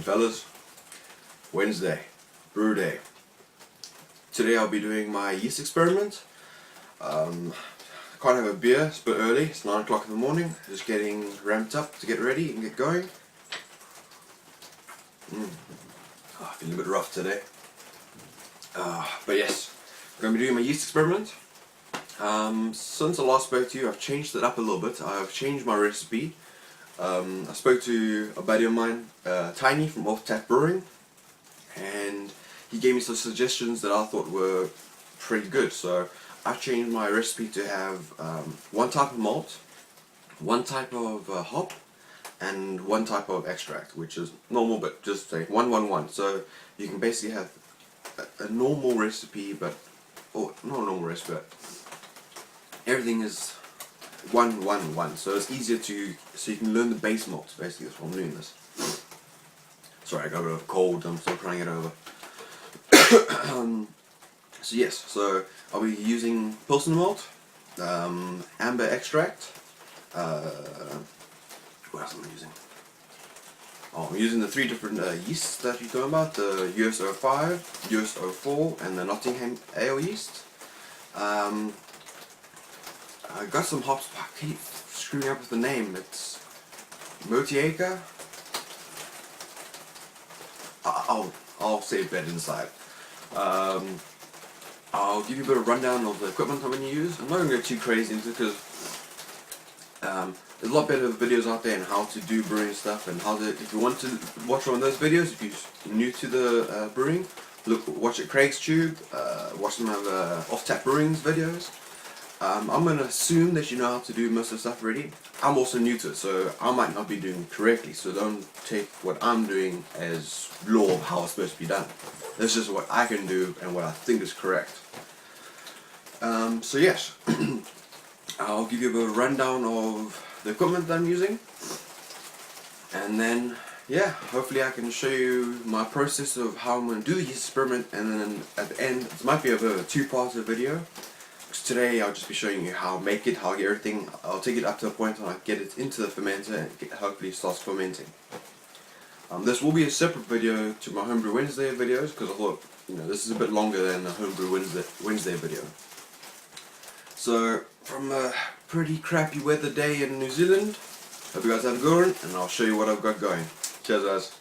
fellas, Wednesday, brew day. Today I'll be doing my yeast experiment. I can't have a beer, it's a bit early, it's 9 o'clock in the morning, just getting ramped up to get ready and get going. Feeling a bit rough today. But yes, I'm going to be doing my yeast experiment. Since I last spoke to you, I've changed it up a little bit. I've changed my recipe. I spoke to a buddy of mine, Tiny from Off Tap Brewing, and he gave me some suggestions that I thought were pretty good. So I've changed my recipe to have one type of malt, one type of hop, and one type of extract, which is normal, but just say 1-1-1. So you can basically have a normal recipe, but not a normal recipe, but everything is 1-1-1, so it's easier so you can learn the base malts. Basically, that's why I'm doing this. Sorry, I got a bit of a cold. I'm still trying to get over. So yes, so I'll be using Pilsner malt, amber extract. What else am I using? I'm using the 3 different yeasts that you're talking about: the US-05, US-04, and the Nottingham Ale yeast. I got some hops, I keep screwing up with the name. It's Motieka. I'll say it better inside. I'll give you a bit of a rundown of the equipment I'm going to use. I'm not going to go too crazy into it because there's a lot better videos out there on how to do brewing stuff, and how to, if you want to watch one of those videos, if you're new to the brewing, watch Craig's Tube, watch some of Off Tap Brewing's videos. I'm going to assume that you know how to do most of the stuff already. I'm also new to it, so I might not be doing it correctly, so don't take what I'm doing as law of how it's supposed to be done. This is what I can do and what I think is correct. So yes, I'll give you a bit of a rundown of the equipment that I'm using, and then yeah, hopefully I can show you my process of how I'm going to do the yeast experiment, and then at the end, it might be a bit of a two-part video. Today I'll just be showing you how I make it, how I get everything. I'll take it up to a point when I get it into the fermenter and hopefully it starts fermenting. This will be a separate video to my Homebrew Wednesday videos, because I thought, this is a bit longer than a Homebrew Wednesday video. So, from a pretty crappy weather day in New Zealand, hope you guys have a good one, and I'll show you what I've got going. Cheers guys.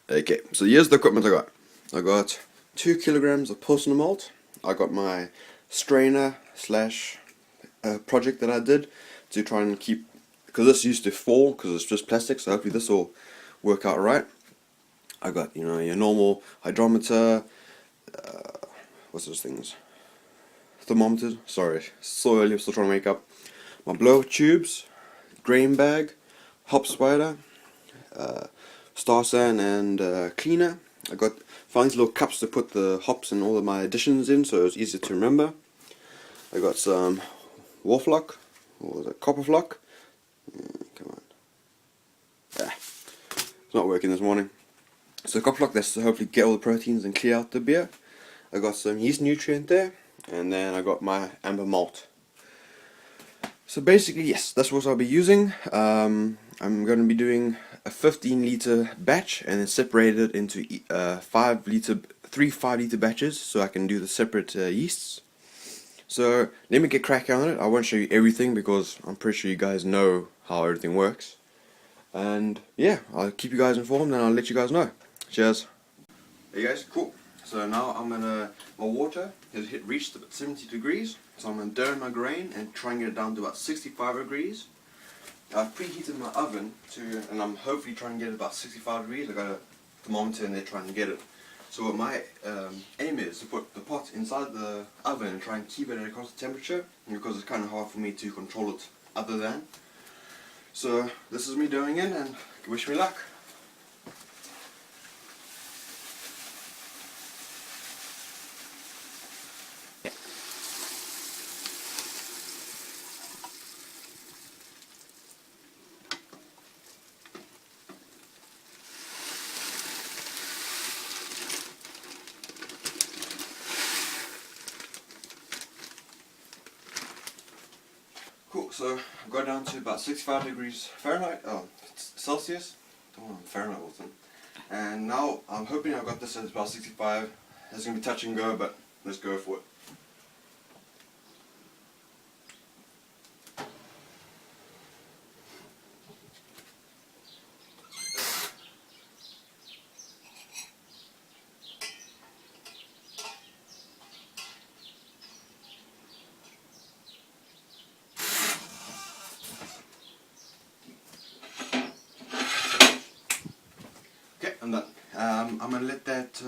Okay, so here's the equipment I got. I got 2 kilograms of Pilsner malt. I got my strainer slash project that I did to try and keep, because this used to fall because it's just plastic, so hopefully this will work out right. I got your normal hydrometer, what's those things? Thermometer. Sorry, so early, I'm still trying to wake up. My blow tubes, grain bag, hop spider, star sand, and cleaner. I found these little cups to put the hops and all of my additions in, so it's easier to remember. I got some Warflock, or was it copper flock? Come on. It's not working this morning. So copper flock, that's to hopefully get all the proteins and clear out the beer. I got some yeast nutrient there, and then I got my amber malt. So basically, yes, that's what I'll be using. I'm going to be doing a 15-liter batch and then separate it into 3 5-liter batches, so I can do the separate yeasts. So let me get cracking on it. I won't show you everything because I'm pretty sure you guys know how everything works. And yeah, I'll keep you guys informed and I'll let you guys know. Cheers. Hey guys, cool. So now my water has reached about 70 degrees. So I'm going to down my grain and try and get it down to about 65 degrees. I've preheated my oven and I'm hopefully trying to get it about 65 degrees. I've got a thermometer in there trying to get it. So what my aim is to put the pot inside the oven and try and keep it at a constant temperature, because it's kind of hard for me to control it other than. So this is me doing it, and wish me luck. Cool, so I've got down to about 65 degrees Fahrenheit, Celsius, don't know Fahrenheit was in. And now I'm hoping I've got this at about 65. It's going to be touch and go, but let's go for it. Okay, I'm done. I'm going to let that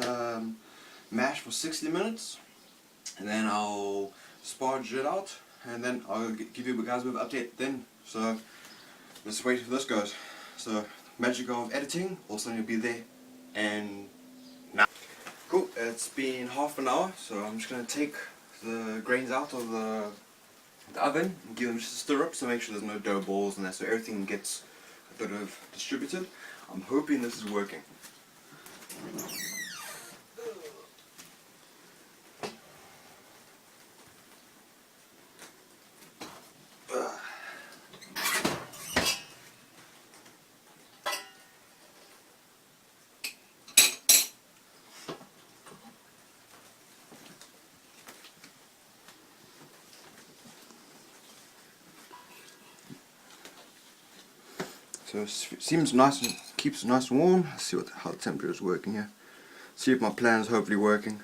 mash for 60 minutes and then I'll sparge it out and then I'll give you guys a bit of an update then. So let's wait till this goes. So magic of editing also going to be there and now. Cool, it's been half an hour, so I'm just going to take the grains out of the oven and give them just a stir up so make sure there's no dough balls and that, so everything gets a bit of distributed. I'm hoping this is working. So it seems nice and keeps it nice and warm. Let's see how the temperature is working here. See if my plan is hopefully working.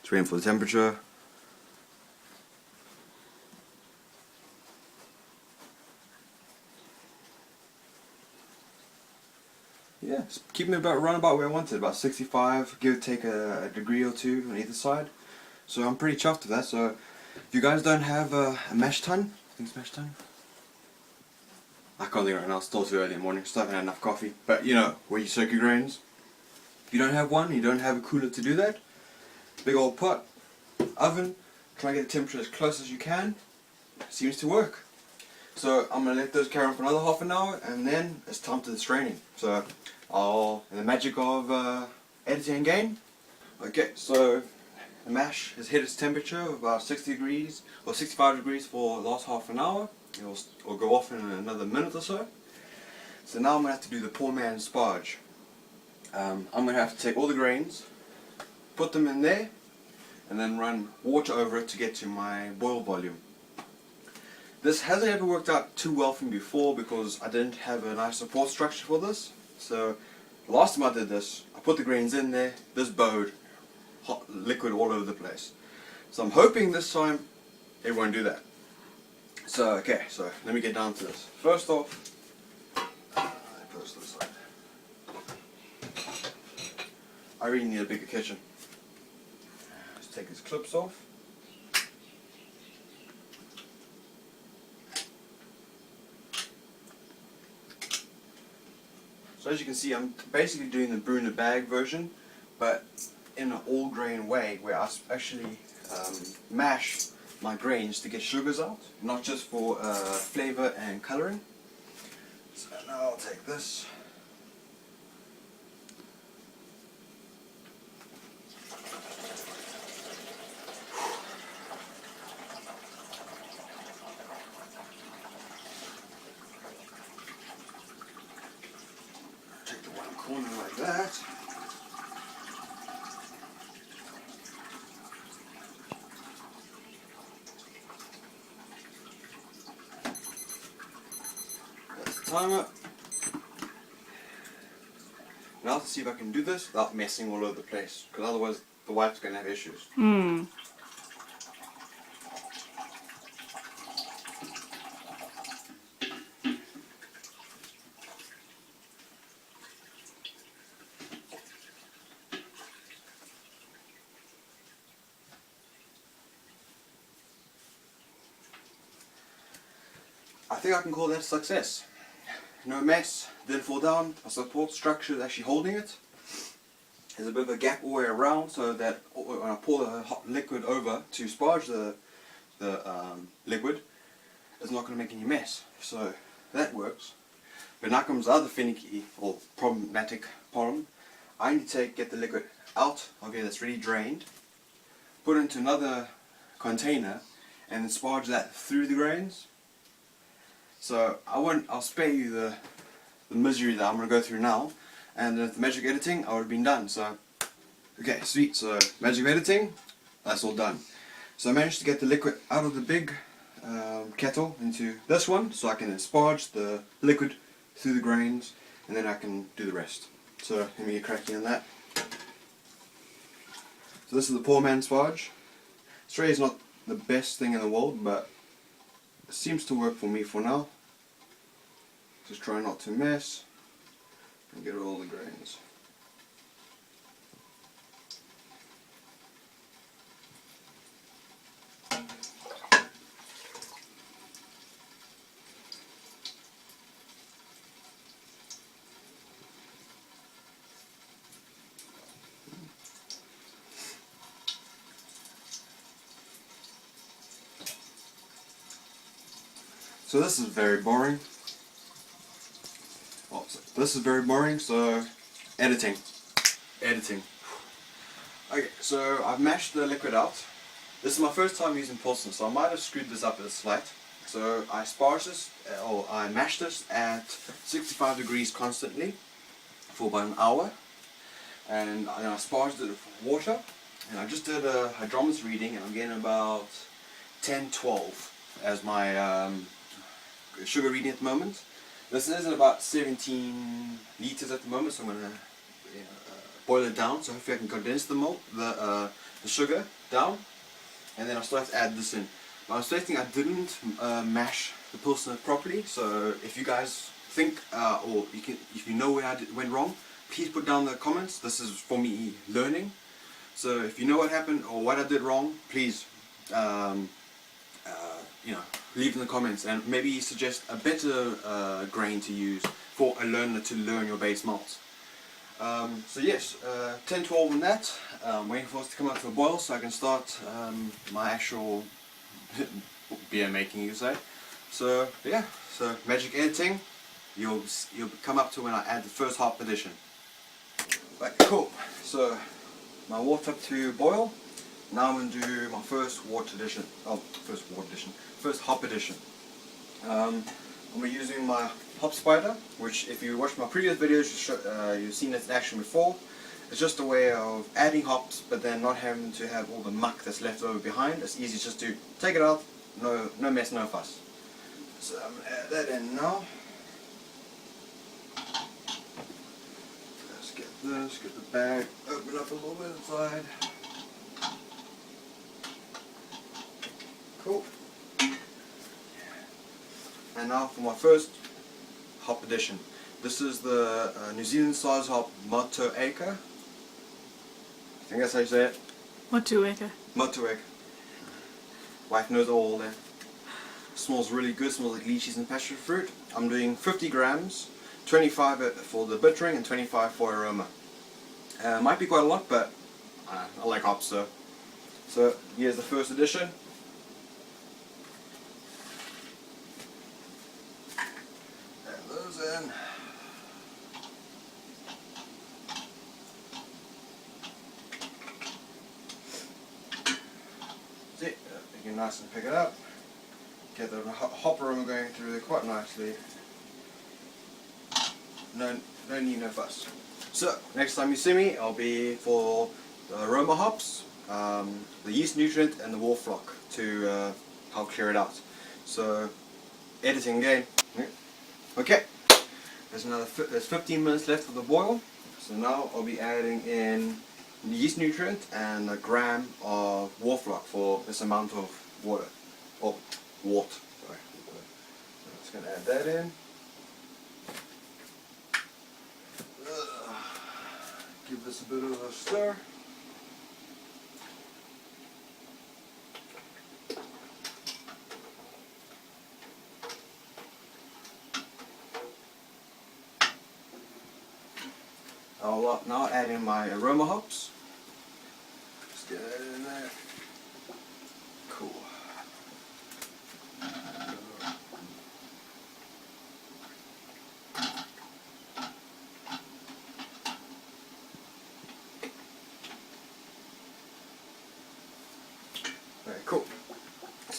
Just waiting for the temperature. Yeah, it's keeping it around about where I wanted, about 65, give or take a degree or two on either side. So I'm pretty chuffed with that. So if you guys don't have a mash tun, I think it's mash tun. I can't think right now, it's still too early in the morning, still haven't had enough coffee. But you know, where you soak your grains. If you don't have one, you don't have a cooler to do that, big old pot, oven, try and get the temperature as close as you can. Seems to work. So I'm going to let those carry on for another half an hour and then it's time to the straining. So the magic of editing again. Okay, so the mash has hit its temperature of about 60 degrees or 65 degrees for the last half an hour. It'll go off in another minute or so. So now I'm going to have to do the poor man's sparge. I'm going to have to take all the grains, put them in there and then run water over it to get to my boil volume. This hasn't ever worked out too well for me before because I didn't have a nice support structure for this. So last time I did this, I put the grains in there, this bowed, hot liquid all over the place. So I'm hoping this time it won't do that. So okay, so let me get down to this. First off, put this to the side. I really need a bigger kitchen. Let's take these clips off. So as you can see, I'm basically doing the brew in the bag version, but in an all grain way where I actually mash my grains to get sugars out, not just for flavour and colouring. So now I'll take this. Take the one corner like that. Timer. Now let's see if I can do this without messing all over the place, because otherwise the wife's going to have issues. I think I can call that a success. No mess, didn't fall down, my support structure is actually holding it. There's a bit of a gap all the way around so that when I pour the hot liquid over to sparge the liquid, it's not going to make any mess. So that works. But now comes the other finicky or problematic problem. I need to get the liquid out of here that's already drained, put it into another container, and then sparge that through the grains. So I'll spare you the misery that I'm going to go through now, and with the magic editing I would have been done. So okay, sweet. So magic editing, that's all done. So I managed to get the liquid out of the big kettle into this one, so I can then sparge the liquid through the grains, and then I can do the rest. So let me get cracking on that. So this is the poor man's sparge. Australia is not the best thing in the world, but it seems to work for me for now. Just try not to mess and get all the grains. So this is very boring. Oh, this is very boring, so editing. Okay, so I've mashed the liquid out. This is my first time using Pilsner, so I might have screwed this up a slight. So I sparged this, or I mashed this at 65 degrees constantly for about an hour. And then I sparged it with water. And I just did a hydrometer reading, and I'm getting about 10-12 as my sugar reading at the moment. This is at about 17 litres at the moment, so I'm going to boil it down, so hopefully I can condense the sugar down, and then I'll start to add this in. But I'm stating I didn't mash the Pilsner properly, so if you guys think, or if you know where I went wrong, please put down in the comments. This is for me learning, so if you know what happened or what I did wrong, please leave in the comments, and maybe suggest a better grain to use for a learner to learn your base malt. So yes, 10-12 on that. Waiting for it to come out to a boil so I can start my actual beer making, you say. So yeah, so magic editing, you'll come up to when I add the first hop addition. Right, cool. So my water up to boil. Now I'm going to do my first hop addition. I'm using my hop spider, which if you watched my previous videos, you've seen it in action before. It's just a way of adding hops, but then not having to have all the muck that's left over behind. It's easy just to take it out, no mess, no fuss. So I'm going to add that in now. Let's get the bag, open up a little bit inside. Cool. And now for my first hop addition. This is the New Zealand size hop Motueka. I think that's how you say it. Motueka. Motueka. Wife knows it all there. Smells really good, smells like lychees and passion fruit. I'm doing 50 grams, 25 for the bittering and 25 for aroma. Might be quite a lot, but I like hops, so here's the first addition. In. See, you can nice and pick it up. Get the hop aroma going through there quite nicely. No need, no fuss. So next time you see me, I'll be for the aroma hops, the yeast nutrient, and the wharf flock to help clear it out. So editing again. Okay. There's 15 minutes left of the boil, so now I'll be adding in the yeast nutrient and a gram of wharf flock for this amount of water. Oh, wort, sorry. I'm just going to add that in. Give this a bit of a stir. I'll now add in my aroma hops. Just get that in there. Cool.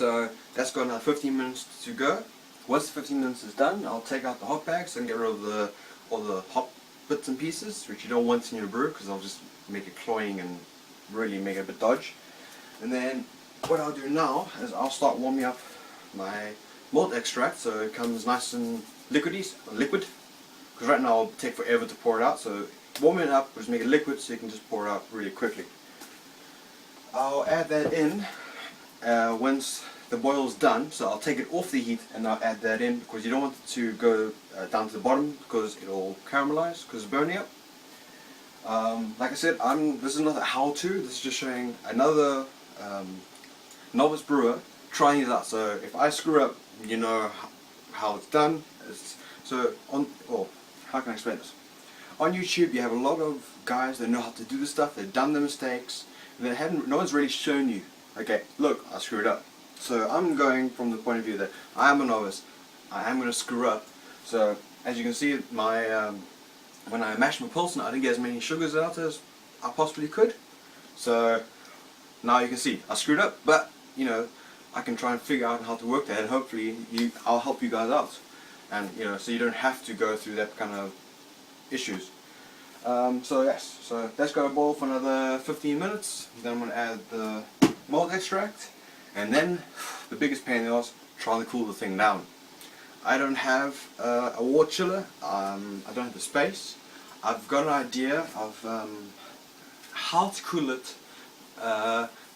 so that's got another 15 minutes to go. Once the 15 minutes is done, I'll take out the hop bag so I can get rid of all the hop bits and pieces which you don't want in your brew, because I'll just make it cloying and really make it a bit dodge. And then what I'll do now is I'll start warming up my malt extract so it comes nice and liquid, because right now it'll take forever to pour it out, so warming it up, just make it liquid so you can just pour it out really quickly. I'll add that in once the boil's done, so I'll take it off the heat and I'll add that in, because you don't want it to go down to the bottom because it'll caramelize because it's burning up. Like I said, this is not a how-to, this is just showing another novice brewer trying it out. So if I screw up, you know how it's done. How can I explain this? On YouTube you have a lot of guys that know how to do this stuff, they've done the mistakes, and no one's really shown you, okay, look, I screwed up. So I'm going from the point of view that I am a novice, I am going to screw up. So as you can see, when I mashed my Pilsner, I didn't get as many sugars out as I possibly could. So now you can see I screwed up, but you know, I can try and figure out how to work that, and hopefully I'll help you guys out, and you know, so you don't have to go through that kind of issues. So yes, so that's got to boil for another 15 minutes. Then I'm going to add the malt extract, and then the biggest pain in the ass, trying to cool the thing down. I don't have a water chiller, I don't have the space. I've got an idea of how to cool it,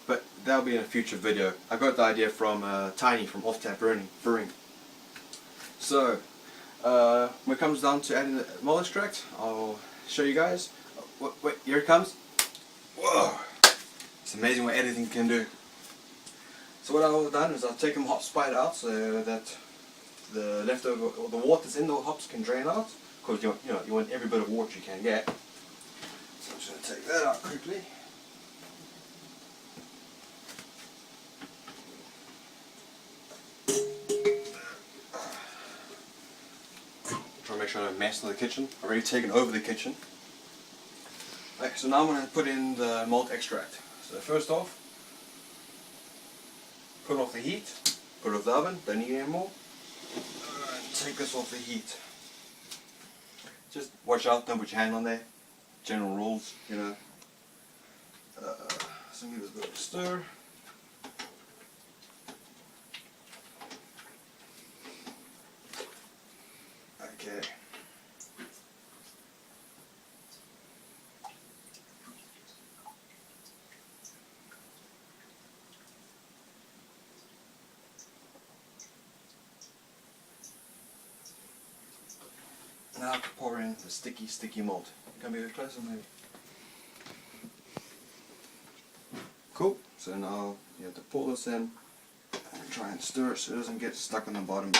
but that'll be in a future video. I got the idea from Tiny from Off Tap Brewing. So when it comes down to adding the malt extract, I'll show you guys. Wait, here it comes. Whoa! It's amazing what editing can do. So what I've done is I've taken the hop spite out so that the leftover, or the water that's in the hops can drain out, because you want every bit of water you can get. So I'm just going to take that out quickly. Try to make sure I don't mess in the kitchen. I've already taken over the kitchen. Okay, so now I'm going to put in the malt extract. So first off, put off the heat, put it off the oven, don't need any more. And take this off the heat. Just watch out, don't put your hand on there. General rules, you know. So give this a bit of a stir. Okay. Now to pour in the sticky malt. Can be a bit closer maybe. Cool. So now you have to pour this in and try and stir it so it doesn't get stuck on the bottom.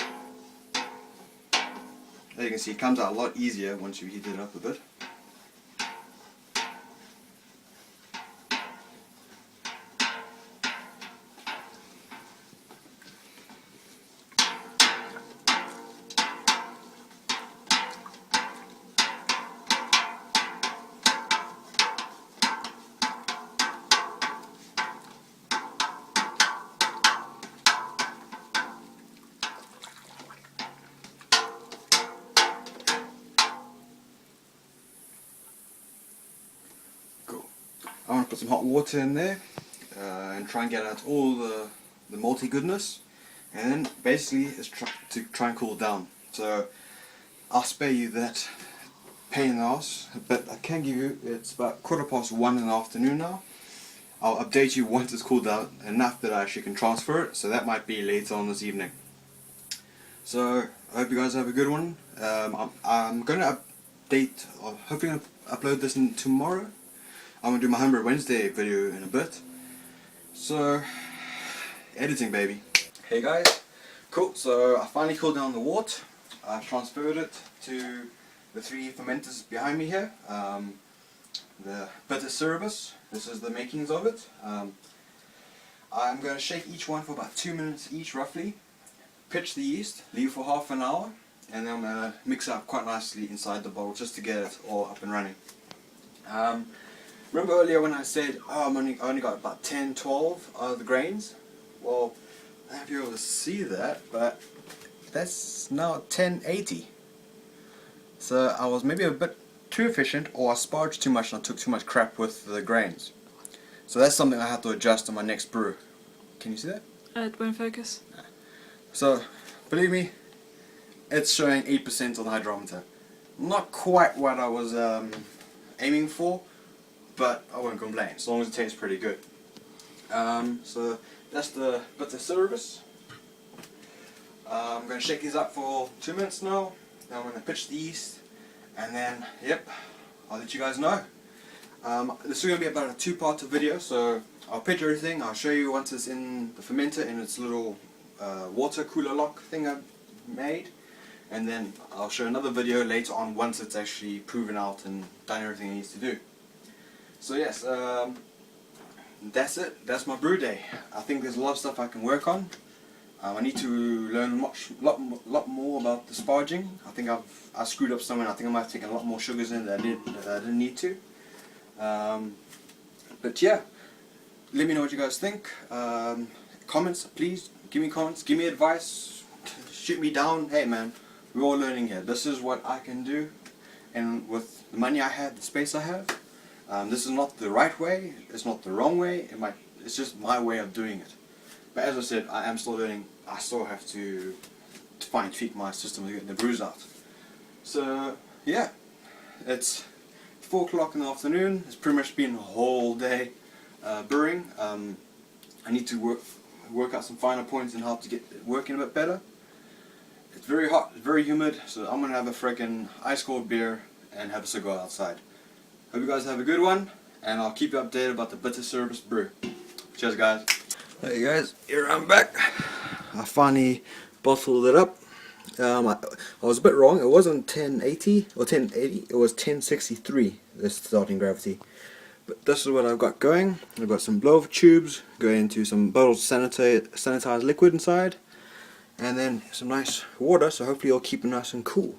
As you can see, it comes out a lot easier once you heat it up a bit. I want to put some hot water in there and try and get out all the malty goodness, and then basically it's to try and cool it down. So I'll spare you that pain in the ass, but I can give you, it's about 1:15 in the afternoon now. I'll update you once it's cooled down enough that I actually can transfer it, so that might be later on this evening. So I hope you guys have a good one. I'm going to update, or hopefully going to upload this tomorrow. I'm going to do my Homebrew Wednesday video in a bit. So, editing baby. Hey guys, cool, so I finally cooled down the wort. I've transferred it to the 3 fermenters behind me here. The bitter Cerberus, this is the makings of it. I'm going to shake each one for about 2 minutes each roughly. Pitch the yeast, leave it for half an hour, and then I'm going to mix it up quite nicely inside the bowl just to get it all up and running. Remember earlier when I said, oh, I only got about 10-12 of the grains? Well, don't know if you're able to see that, but that's now 1080. So I was maybe a bit too efficient, or I sparged too much and I took too much crap with the grains. So that's something I have to adjust on my next brew. Can you see that? It won't focus. So, believe me, it's showing 8% on the hydrometer. Not quite what I was aiming for, but I won't complain, as long as it tastes pretty good. So that's the bitter Cerberus. I'm going to shake these up for 2 minutes now. Then I'm going to pitch the yeast, and then, yep, I'll let you guys know. This is going to be about a 2-part video, so I'll pitch everything. I'll show you once it's in the fermenter in its little water cooler lock thing I've made, and then I'll show another video later on once it's actually proven out and done everything it needs to do. So yes, that's it. That's my brew day. I think there's a lot of stuff I can work on. I need to learn lot more about the sparging. I think I screwed up somewhere. I think I might have taken a lot more sugars in that I didn't need to. But yeah, let me know what you guys think. Comments, please. Give me comments. Give me advice. Shoot me down. Hey man, we're all learning here. This is what I can do, and with the money I have, the space I have. This is not the right way. It's not the wrong way. It's just my way of doing it. But as I said, I am still learning. I still have to fine tweak my system to get the brews out. So yeah, it's 4 o'clock in the afternoon. It's pretty much been a whole day brewing. I need to work out some finer points and how to get it working a bit better. It's very hot, it's very humid, so I'm gonna have a freaking ice cold beer and have a cigar outside. Hope you guys have a good one, and I'll keep you updated about the bitter Cerberus brew. Cheers guys. Hey guys, here I'm back. I finally bottled it up. I was a bit wrong. It wasn't 1080 or 1080. It was 1063. This starting gravity. But this is what I've got going. I've got some blow-off tubes going into some bottles of sanitized liquid inside, and then some nice water. So hopefully it'll keep it nice and cool.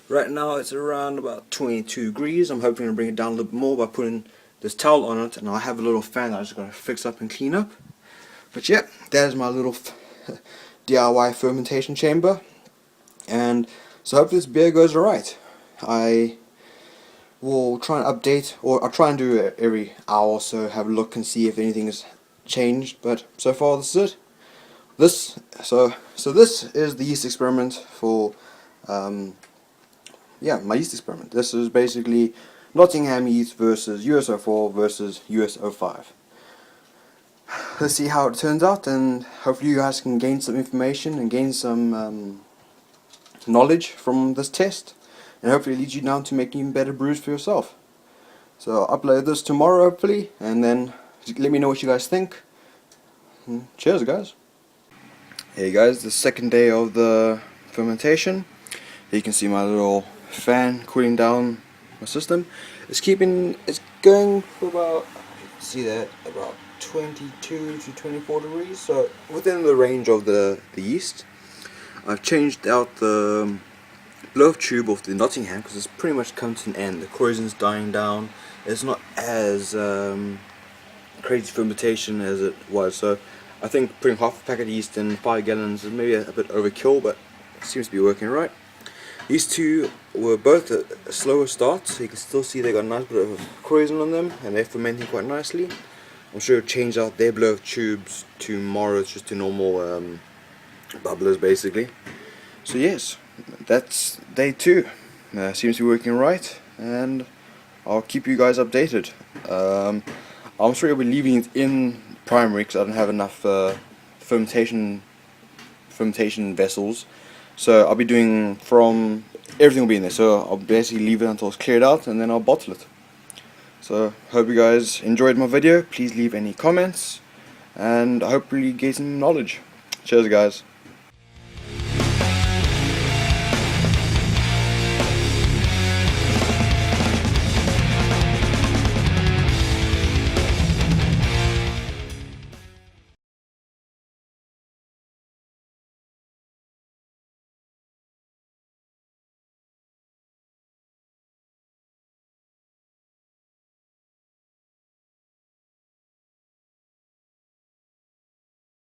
Right now it's around about 22 degrees. I'm hoping to bring it down a little bit more by putting this towel on it, and I have a little fan that I just got to fix up and clean up. But yeah, that is my little DIY fermentation chamber, and so hopefully this beer goes alright. I will try and update, or I'll try and do it every hour or so, have a look and see if anything has changed. But so far this is it. So this is the yeast experiment for yeah, my yeast experiment. This is basically Nottingham yeast versus US04 versus US05. Let's see how it turns out, and hopefully you guys can gain some information and gain some knowledge from this test, and hopefully it leads you down to making even better brews for yourself. So I'll upload this tomorrow hopefully, and then let me know what you guys think. Cheers guys. Hey guys, the second day of the fermentation. Here you can see my little fan cooling down my system. It's going for about, see that, about 22 to 24 degrees, so within the range of the yeast. I've changed out the blow-off tube of the Nottingham because it's pretty much come to an end. The corrosion's dying down. It's not as crazy fermentation as it was, so I think putting half a packet of yeast in 5 gallons is maybe a bit overkill, but it seems to be working right. These two were both a slower start, so you can still see they got a nice bit of corrosion on them, and they're fermenting quite nicely. I'm sure I'll change out their blow-off tubes tomorrow. It's just to normal bubblers basically. So yes, that's day 2. Seems to be working right, and I'll keep you guys updated. I'm sure I'll be leaving it in primary because I don't have enough fermentation vessels. So I'll be doing everything will be in there. So I'll basically leave it until it's cleared out, and then I'll bottle it. So hope you guys enjoyed my video. Please leave any comments, and hopefully get some knowledge. Cheers guys.